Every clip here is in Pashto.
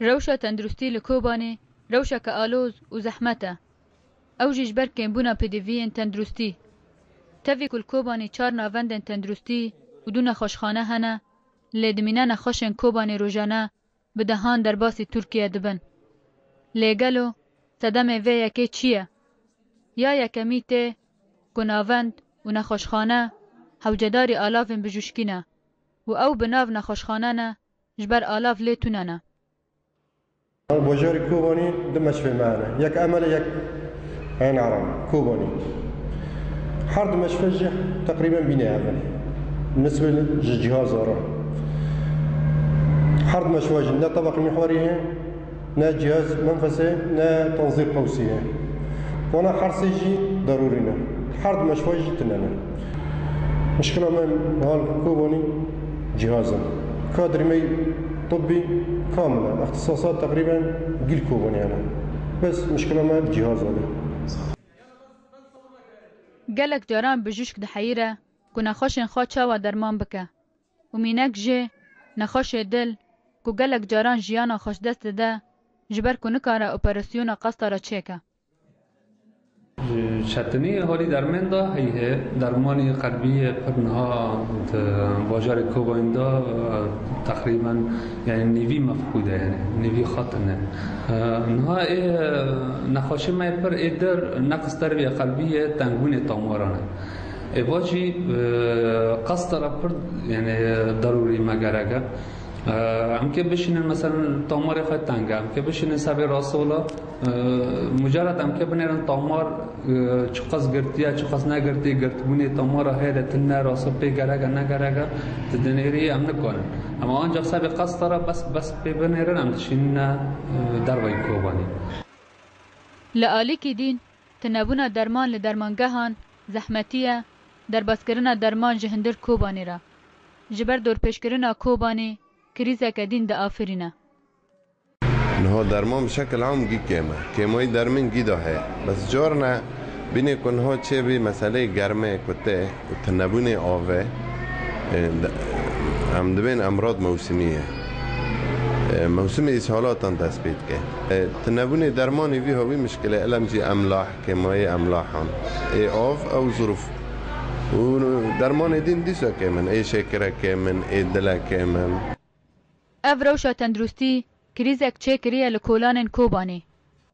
روشة تندرستي لكوباني روشة كآلوز وزحمته او جيجبر كيمبونا بيديفين تندرستي تفي كل كوباني چار ناوندن تندرستي ودون خوشخانه هنه لدمینه خوشن کوبانی روزانه به دهان در باسی ترکیه دبن. لگلو صدم وی یکی چیه؟ یا یکمی ته گناوند و نخوشخانه حوجداری آلافن بجوشکینه و او بناو نخوشخانه نه جبر آلاف لیتونه نه. بوجاری کوبانی دمش في معنا یک عمل یک عین عرم کوبانی هر دمش فجه تقریبا بینه عمل بالنسبة للجهاز را حرد مشواج لا طبق المحوري نا جهاز منفسه نا تنظير قوسيه وانا حرسيجي ضرورينا حرد مشواج تنانا مشكلة من هالكوبوني جهازا كادر مي طبي كاملة اختصاصات تقريبا قل كوبوني انا بس مشكلة ما جهاز هذا قالك جاران بجوشك دحيرة كنا خوشن خوشا و درمان بكه ومينك جي نخوش دل کو گلک جاران جیانا خوش دست ده جبر کو نکاره اپراسیون قصد را چیکه شتنی حالی درمان دا هیه درمانی قلبی پرنها باجار کوباین دا تقریبا یعنی نیوی مفقوده یعنی نیوی خاطنه نها نخوشه مای پر ایدر نقص تربیه قلبی تنگون تامارانه واجی قصد را پر یعنی ضروری مگرگه هم که بشینن مثلا تامار خود تنگه هم که بشینن سبی راسولا مجرد هم که بنیرن تامار چقدر گرتیه چقدر نگرتی گرتبونی تامار هیله تنه راسو پی گرگه نگرگه تدنیری هم نکنن اما آنجا سبی قصد را بس پی بنیرن هم تشینن در وی کوبانی لآلی که دین تنبون درمان لدرمانگهان زحمتیه در بسکرنا درمان جهندر کوبانی را جبر دور پیشکرنا کوبانی كريزة كدين دا آفرينه نهو درمان بشكل عام جي كيماي درمين جيدا هي بس جارنا بيني كن هو چه بي مسئله گرمه كته وتنبوني آوه هم دبين امراض موسمية موسمي اسهالات تثبيت که تنبوني درماني فيه هوي مشكلة الم جي املاح كيماي املاحان اي آف او ظروف و درمان دين ديسا كمن اي شكرة كمن اي دلا كمن اف روشا تندرستی کریزک چه کریه لکولان کوبانی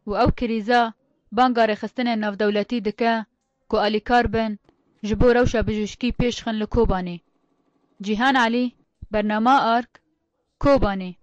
و او کریزا بانگار خستن ناف دولتی دکه کو آلی کاربن جبو روشا بجوشکی پیشخن لکوبانی جیهان علی برنامه آرک کوبانی